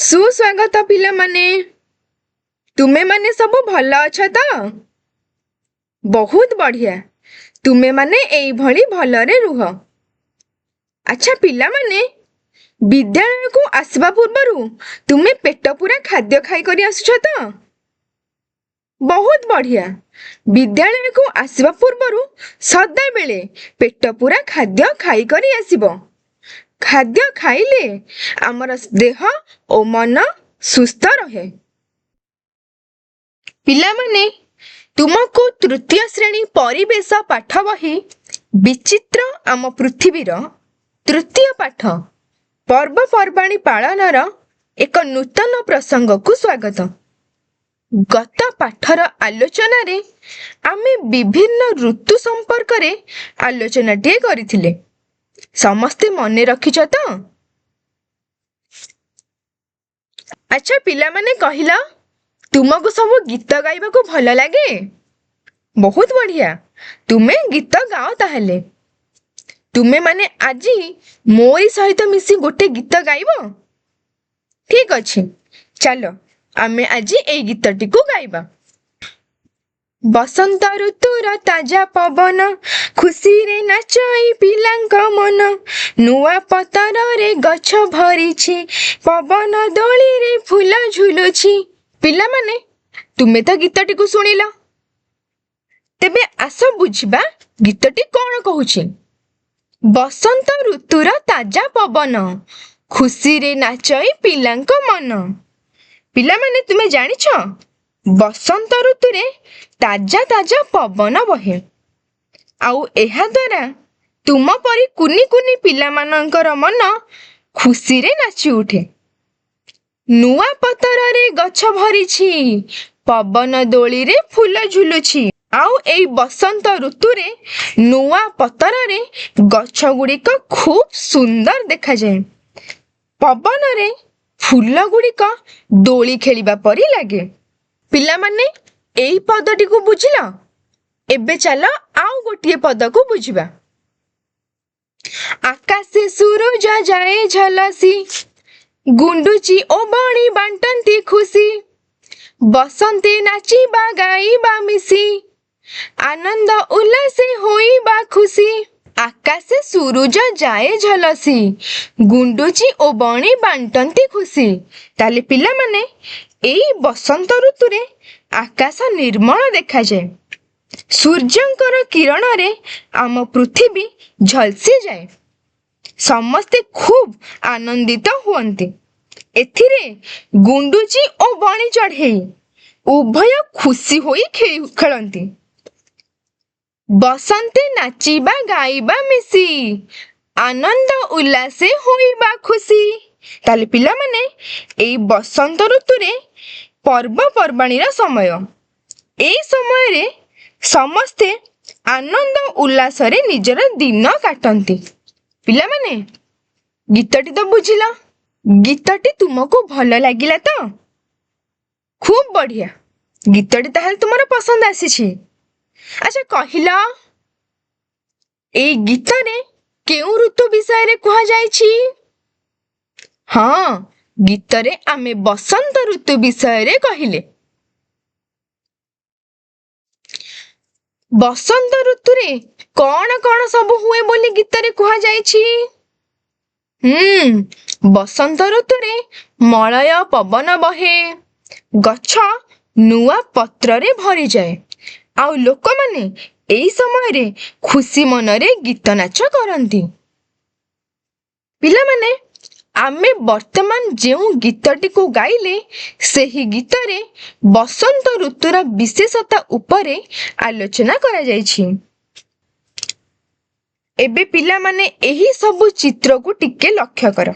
सुस्वागत पिला माने तुमे माने सब भल अछ तो बहुत बढ़िया तुमे माने एई भली भलरे रुह। अच्छा पिला माने विद्यालय को आसवा पूर्वरु तुमे पेट पूरा खाद्य खाई करी आसुछ तो बहुत बढ़िया विद्यालय को आसवा पूर्वरु सदा बेले पेट पूरा खाद्य खाई करी आसीबो। खाद्य खाइले आमर देह और मन सुस्थ रहे। पिला माने तुमको तृतीय श्रेणी परिवेश पाठ बही विचित्र आम पृथ्वीर तृतीय पाठ पर्वपर्वाणी पालनर एक नूतन प्रसंग को स्वागत। गत पाठर आलोचना रे आमे विभिन्न ऋतु संपर्क रे आलोचना टे करिथिले। समस्ते मने रखिछ तो? अच्छा पिला माने कहिला तुमको सब गीत गाइबा को भल लागे? बहुत बढ़िया तुमे गीत गाओ ताहले। तुमे माने आजी मोरी सहित मिसी गोटे गीत गाइबो? ठीक अछि चलो आमे आजी ए गीतटी को गाइबा। बसंत ऋतुर ताजा पवन खुशी रे नाचई पिलांक मन नुआ पतर रे गछ भरिछि पवन दोली रे फूल झुलुछि। पिला माने तुमे तो गीतटी को सुनिला तेबे आस बुझिबा गीतटी कोन कहूछि। बसंत ऋतुर ताजा पवन खुशी रे नाचई पिलांक मन। पिला माने तुमे जानिछ बसंत ऋतु रे ताजा ताजा पवन बहे आउ एहा द्वारा तुम परी कुनी कुनी पिला मानकर मन खुशी रे नाची उठे। नुआ पतर रे गछ भरिछि पवन दोली रे फूल झुलुछि आउ एई बसंत ऋतु रे नुआ पतर रे गछ गुड़िक खूब सुंदर देखा जाए। पवन रे फूल गुड़िक दोली खेलिबा परी लागे। पिला माने एई पदटी को बुझिला एबे चलो आउ गोटिए पद को बुझिबा। आकाशे सूरज जाए झलसी गुंडुची ओ बणी बांटंती खुशी बसंते नाचिबा गाइबा मिसी आनंद उल्लासे होइबा खुशी। आकाशे सूरज जाए झलसी गुंडुची ओ बणी बांटंती खुशी। ताले पिला माने एई बसंत ऋतु रे आकाश निर्मल देखा जाए। सूर्यंकर किरण रे आम पृथ्वी झलसी जाए। समस्ते खूब आनंदित हुअन्ति। एथिरे गुंडुची ओ बणी चढ़ेई उभय खुशी होई खेलंती। बसंते नाचिबा गाइबा मिसी आनंद उल्लासे होइबा खुशी। ताले पिला माने एई बसंत ऋतु रे पर्वपर्वाणीर समय। एई समय रे समस्ते आनंद उल्लास रे निजर दिन काटंती। पिला माने गीतटी तो बुझिला गीतटी तुमको भल लागिला तो? खूब बढ़िया गीतटी ताहले तुमर पसंद आसीछि। अच्छा कहिला एई गीत रे केउ ऋतु विषय रे कहा जायछि? हाँ गीत रे आमे बसंत ऋतु विषय रे कहिले। बसंत ऋतु रे कौन कौन सब हुए बोली गीत रे कहा जायछि? बसंत ऋतु रे मलय पवन बहे गछ नुआ पत्र रे भरी जाए आउ लोक माने एई समय रे खुशी मन रे गीत नाच करंती। पिला माने आमे वर्तमान जेउ गीतटी को गाइले सेही गीत रे बसंत ऋतुर विशेषता उपरे आलोचना करा जायछि। एबे पिला माने एही सब चित्र को टिके लक्ष्य कर।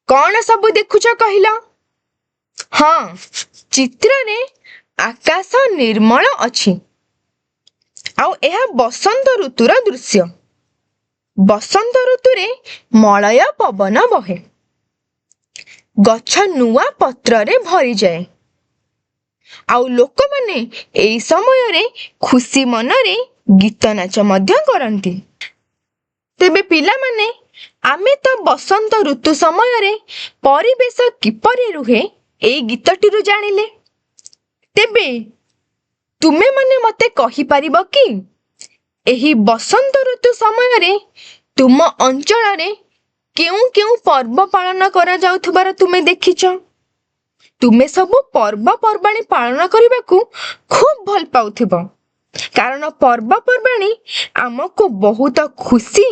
कौन सब देखुछ कहिला? हाँ चित्र रे आकाश निर्मल अछि आउ एहा बसंत ऋतुर दृश्य। बसंत ऋतु रे मलय पवन बहे गछ नुआ पत्र रे भरी जाए आउ लोक माने एई समय रे खुशी मन रे गीत नाच मध्य करंती। तेबे पिला माने ଆମେ ତ ବସନ୍ତ ଋତୁ ସମୟରେ ପରିବେଶ କିପରି ରୁହେ ଏଇ ଗୀତଟିରୁ ଜାଣିଲେ। ତେବେ ତୁମେମାନେ ମୋତେ କହିପାରିବ କି ଏହି ବସନ୍ତ ଋତୁ ସମୟରେ ତୁମ ଅଞ୍ଚଳରେ କେଉଁ କେଉଁ ପର୍ବ ପାଳନ କରାଯାଉଥିବାର ତୁମେ ଦେଖିଛ? ତୁମେ ସବୁ ପର୍ବପର୍ବାଣୀ ପାଳନ କରିବାକୁ ଖୁବ୍ ଭଲ ପାଉଥିବ, କାରଣ ପର୍ବପର୍ବାଣୀ ଆମକୁ ବହୁତ ଖୁସି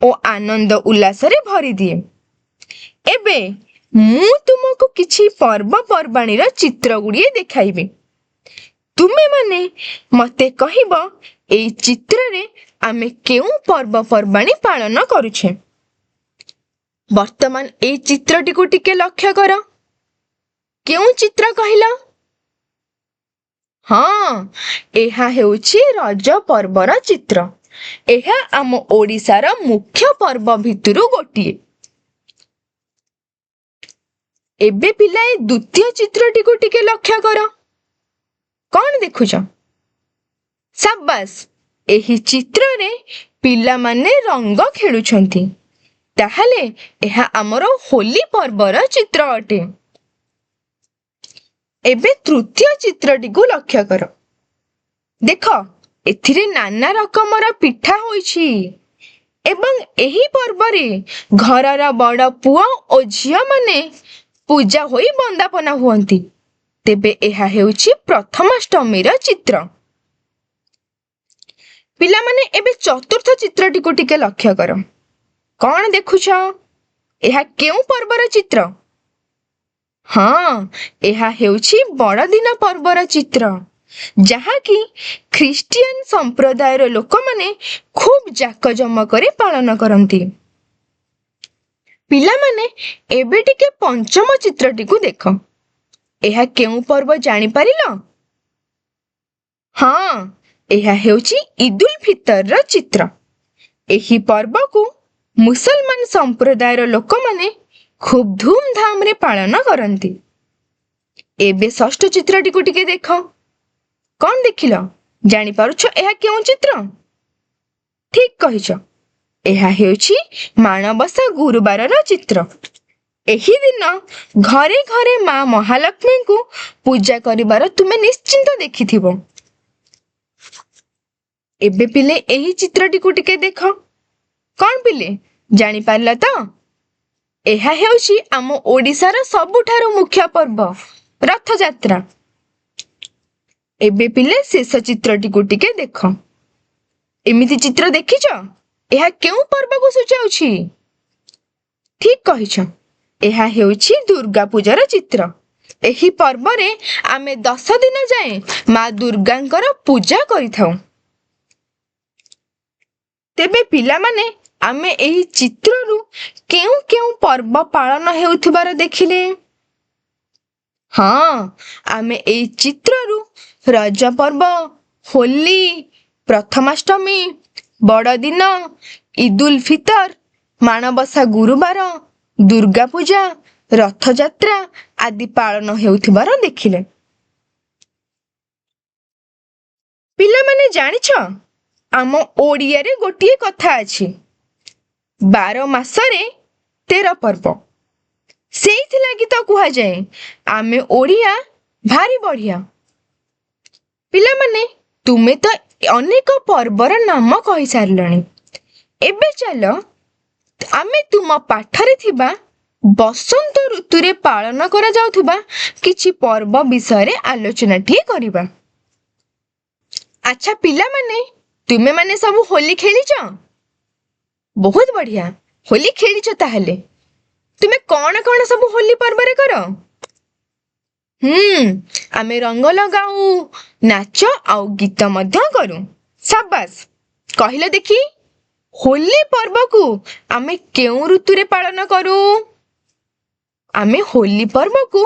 ଓ ଆନନ୍ଦ ଉଲ୍ଲାସରେ ଭରିଦିଏ। ଏବେ ମୁଁ ତୁମକୁ କିଛି ପର୍ବପର୍ବାଣୀର ଚିତ୍ରଗୁଡ଼ିଏ ଦେଖାଇବି। ତୁମେମାନେ ମୋତେ କହିବ ଏଇ ଚିତ୍ରରେ ଆମେ କେଉଁ ପର୍ବପର୍ବାଣୀ ପାଳନ କରୁଛେ। ବର୍ତ୍ତମାନ ଏଇ ଚିତ୍ରଟିକୁ ଟିକେ ଲକ୍ଷ୍ୟ କର। କେଉଁ ଚିତ୍ର କହିଲ? ହଁ, ଏହା ହେଉଛି ରଜ ପର୍ବର ଚିତ୍ର। ଏହା ଆମ ଓଡ଼ିଶାର ମୁଖ୍ୟ ପର୍ବ ଭିତରୁ ଗୋଟିଏ। ଏବେ ପିଲାଏ ଦ୍ୱିତୀୟ ଚିତ୍ରଟିକୁ ଟିକେ ଲକ୍ଷ୍ୟ କର। କ'ଣ ଦେଖୁଛ? ସାବାସ୍, ଏହି ଚିତ୍ରରେ ପିଲାମାନେ ରଙ୍ଗ ଖେଳୁଛନ୍ତି। ତାହେଲେ ଏହା ଆମର ହୋଲି ପର୍ବର ଚିତ୍ର ଅଟେ। ଏବେ ତୃତୀୟ ଚିତ୍ରଟିକୁ ଲକ୍ଷ୍ୟ କର। ଦେଖ, ଏଥିରେ ନାନା ରକମର ପିଠା ହୋଇଛି ଏବଂ ଏହି ପର୍ବରେ ଘରର ବଡ଼ ପୁଅ ଓ ଝିଅମାନେ ପୂଜା ହୋଇ ବନ୍ଦାପନା ହୁଅନ୍ତି। ତେବେ ଏହା ହେଉଛି ପ୍ରଥମାଷ୍ଟମୀର ଚିତ୍ର। ପିଲାମାନେ ଏବେ ଚତୁର୍ଥ ଚିତ୍ରଟିକୁ ଟିକେ ଲକ୍ଷ୍ୟ କର। କ'ଣ ଦେଖୁଛ? ଏହା କେଉଁ ପର୍ବର ଚିତ୍ର? ହଁ, ଏହା ହେଉଛି ବଡ଼ଦିନ ପର୍ବର ଚିତ୍ର, ଯାହାକି ଖ୍ରୀଷ୍ଟିଆନ ସମ୍ପ୍ରଦାୟର ଲୋକମାନେ ଖୁବ୍ ଜାକଜମକରେ ପାଳନ କରନ୍ତି। ପିଲାମାନେ ଏବେ ଟିକେ ପଞ୍ଚମ ଚିତ୍ରଟିକୁ ଦେଖ। ଏହା କେଉଁ ପର୍ବ ଜାଣିପାରିଲ? ହଁ, ଏହା ହେଉଛି ଇଦୁଲ ଫିତରର ଚିତ୍ର। ଏହି ପର୍ବକୁ ମୁସଲମାନ ସମ୍ପ୍ରଦାୟର ଲୋକମାନେ ଖୁବ୍ ଧୁମଧାମରେ ପାଳନ କରନ୍ତି। ଏବେ ଷଷ୍ଠ ଚିତ୍ରଟିକୁ ଟିକେ ଦେଖ। କ'ଣ ଦେଖିଲ? ଜାଣିପାରୁଛ ଏହା କେଉଁ ଚିତ୍ର? ଠିକ୍ କହିଛ, ଏହା ହେଉଛି ମାଣବସା ଗୁରୁବାରର ଚିତ୍ର। ଏହି ଦିନ ଘରେ ଘରେ ମା ମହାଲକ୍ଷ୍ମୀଙ୍କୁ ପୂଜା କରିବାର ତୁମେ ନିଶ୍ଚିନ୍ତ ଦେଖିଥିବ। ଏବେ ପିଲେ ଏହି ଚିତ୍ରଟିକୁ ଟିକେ ଦେଖ। କ'ଣ ପିଲେ, ଜାଣିପାରିଲ ତ? ଏହା ହେଉଛି ଆମ ଓଡ଼ିଶାର ସବୁଠାରୁ ମୁଖ୍ୟ ପର୍ବ, ରଥଯାତ୍ରା। ଏବେ ପିଲେ ଶେଷ ଚିତ୍ରଟିକୁ ଟିକେ ଦେଖ। ଏମିତି ଚିତ୍ର ଦେଖିଛ? ଏହା କେଉଁ ପର୍ବକୁ ସୂଚାଉଛି? ଠିକ୍ କହିଛ, ଏହା ହେଉଛି ଦୁର୍ଗା ପୂଜାର ଚିତ୍ର। ଏହି ପର୍ବରେ ଆମେ 10 ଦିନ ଯାଏଁ ମା ଦୁର୍ଗାଙ୍କର ପୂଜା କରିଥାଉ। ତେବେ ପିଲାମାନେ, ଆମେ ଏହି ଚିତ୍ରରୁ କେଉଁ କେଉଁ ପର୍ବ ପାଳନ ହେଉଥିବାର ଦେଖିଲେ? ହଁ, ଆମେ ଏହି ଚିତ୍ରରୁ ରଜ ପର୍ବ, ହୋଲି, ପ୍ରଥମାଷ୍ଟମୀ, ବଡ଼ଦିନ, ଇଦୁଲ ଫିତର, ମାଣବସା ଗୁରୁବାର, ଦୁର୍ଗା ପୂଜା, ରଥଯାତ୍ରା ଆଦି ପାଳନ ହେଉଥିବାର ଦେଖିଲେ। ପିଲାମାନେ ଜାଣିଛ, ଆମ ଓଡ଼ିଆରେ ଗୋଟିଏ କଥା ଅଛି, 12 ମାସରେ 13 ପର୍ବ। ସେଇଥିଲାଗି ତ କୁହାଯାଏ ଆମେ ଓଡ଼ିଆ ଭାରି ବଢ଼ିଆ। ପିଲାମାନେ, ତୁମେ ତ ଅନେକ ପର୍ବର ନାମ କହିସାରିଲଣି। ଏବେ ଚାଲ ଆମେ ତୁମ ପାଠରେ ଥିବା ବସନ୍ତ ଋତୁରେ ପାଳନ କରାଯାଉଥିବା କିଛି ପର୍ବ ବିଷୟରେ ଆଲୋଚନାଟିଏ କରିବା। ଆଚ୍ଛା ପିଲାମାନେ, ତୁମେମାନେ ସବୁ ହୋଲି ଖେଳିଛ? ବହୁତ ବଢ଼ିଆ, ହୋଲି ଖେଳିଛ ତାହେଲେ। ତୁମେ କ'ଣ କ'ଣ ସବୁ ହୋଲି ପର୍ବରେ କର? ଆମେ ରଙ୍ଗ ଲଗାଉ, ନାଚ ଆଉ ଗୀତ ମଧ୍ୟ କରୁ। ସାବାସ୍, କହିଲ ଦେଖି, ହୋଲି ପର୍ବକୁ ଆମେ କେଉଁ ଋତୁରେ ପାଳନ କରୁ? ଆମେ ହୋଲି ପର୍ବକୁ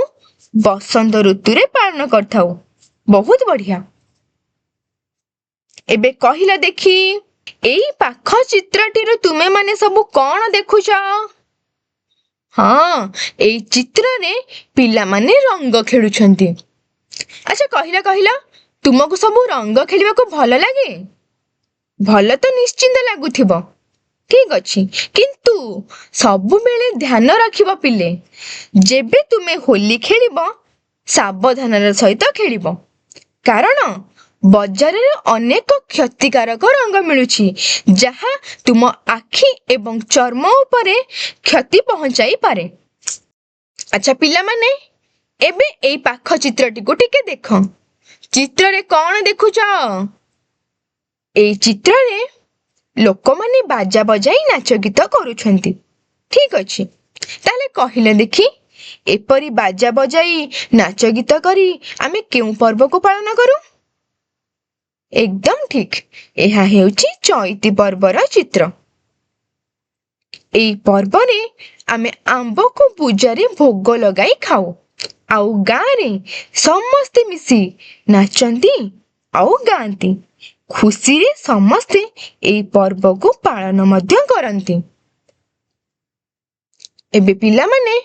ବସନ୍ତ ଋତୁରେ ପାଳନ କରିଥାଉ। ବହୁତ ବଢ଼ିଆ। ଏବେ କହିଲ ଦେଖି, ଏଇ ପାଖ ଚିତ୍ରଟିରୁ ତୁମେମାନେ ସବୁ କ'ଣ ଦେଖୁଛ? ହଁ, ଏଇ ଚିତ୍ରରେ ପିଲାମାନେ ରଙ୍ଗ ଖେଳୁଛନ୍ତି। ଆଚ୍ଛା କହିଲ, ତୁମକୁ ସବୁ ରଙ୍ଗ ଖେଳିବାକୁ ଭଲ ଲାଗେ? ଭଲ ତ ନିଶ୍ଚିନ୍ତ ଲାଗୁଥିବ। ठीक अच्छी किंतु सबुबेले ध्यान रखिब पिले जेबे तुमे होली खेलिब सावधानर सहित खेलिब कारण बजार अनेक क्षतिकारक रंग मिलुछि जहा तुम आखि एवं चर्म उपरे क्षति पहुंचाई पारे। अच्छा पिला माने एबे एई पाख चित्रटी को टिके देख चित्र रे कौन देखुछ एई चित्र रे लोक माने बाजा बजाई नाच गीत करूछंती ठीक अछि ताले कहिले देखी एपरी बाजा बजाई नाच गीत करी आमे केउ पर्व को पालन करू एकदम ठीक एहा हेउची चैती पर्वर चित्र एई पर्व रे आमे आंबो को पूजारे भोग लगाई खाऊ आउ गाँ रे समस्ते मिसी नाचंती आउ गांती खुशी रे समस्ते एई पर्व को पालन मध्य करंती। एबे पिला माने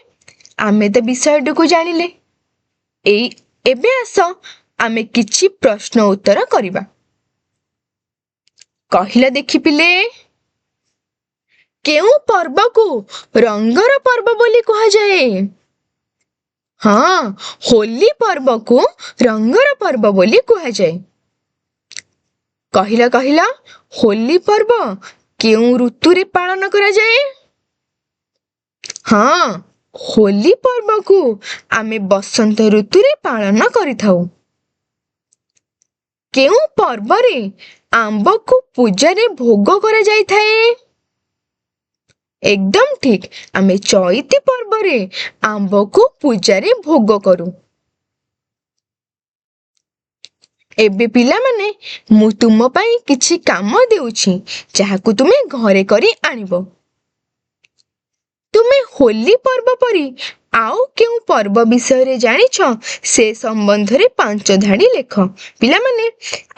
आमे तो विषय को जानिले एई एबे आस आमे किछि प्रश्न उत्तर करिबा कहिला देखि पिले केउ पर्व को रंगर पर्व बोली कहा जाए हाँ होली पर्व को रंगर पर्व बोली कहा जाए कहिला कहिला होली पर्व केउ ऋतु रे पालन करा जाए हाँ होली पर्व को आमे बसंत ऋतु रे पालन करिथाउ केउ पर्व रे आंब को पूजा रे भोग करा जाई थाए एकदम ठीक आमे चैती पर्व रे आंब को पूजा रे भोग करू एबे पिला माने मु तुम पई किछि काम देउछि जाहाकू तुमे घरे करी आनिबो तुमे होली पर्व परी आउ केउ पर्व विषय रे जानिछ से संबंध रे 5 धाड़ी लेख पिला माने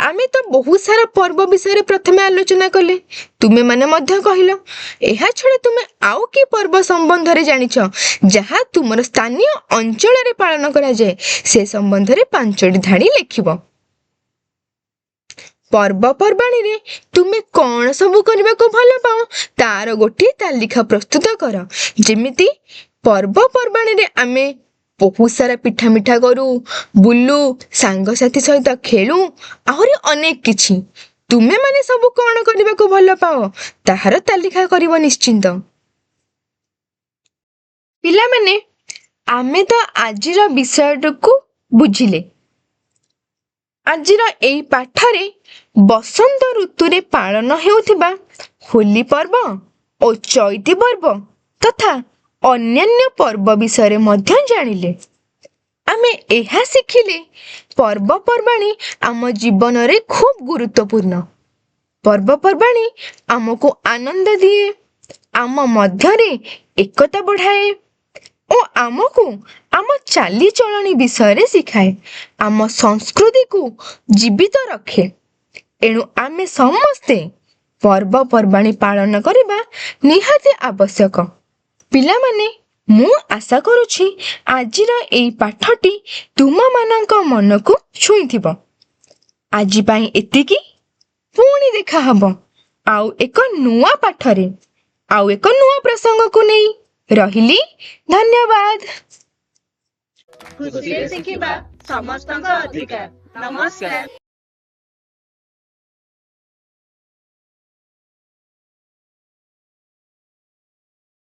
आमे तो बहुत सारा पर्व विषय रे प्रथमे आलोचना कले तुमे माने मध्य कहिलो एहा छडा तुमे आउ की पर्व संबंध रे जानिछ जहा तुमर स्थानीय अंचल रे पालन करा जाय से संबंध रे 5 धाड़ी लेखिबो पर्व पर्वाणी रे तुमे कौन सबु करबा को भलो पाओ तार गोटी तालिका प्रस्तुत कर जेमिति पर्व पर्वाणी रे आमे बहुत सारा पिठा मिठा करू बुलू सांग साथी सहित खेलू आहुरी अनेक किछि तुमे माने सबु कौन करबा को भलो पाओ ताहार तालिका करिवो निश्चिंत पिला माने आमे तो आजिर विषय को बुझिले आजिर एई पाठरे बसंत ऋतु रे पालन हेउथिबा होली पर्व और चैती पर्व तथा अन्यान्य पर्व विषय मध्य जानिले आमे एहा सिखिले पर्व पर्वाणी आम जीवन रे खूब गुरुत्वपूर्ण पर्व पर्वाणी आमको आनंद दिए आम मध्य रे एकता बढ़ाए और आमको आम चाली चलनी विषय रे सिखाए आम संस्कृति को जीवित रखे एणु आमे समस्ते पर्व पर्वाणी पालन करिबा निहाती आवश्यक पिला माने मु आशा करूछि आजिर एई पाठटी तुम मानक मन को छुईथिबो आजि पई एतिकी पुणी देखा हबो आउ एक नुआ पाठरे आउ एक नुआ प्रसंग को नै रहिली धन्यवाद खुशी रे सिखिबा समस्तक अधिकार नमस्कार।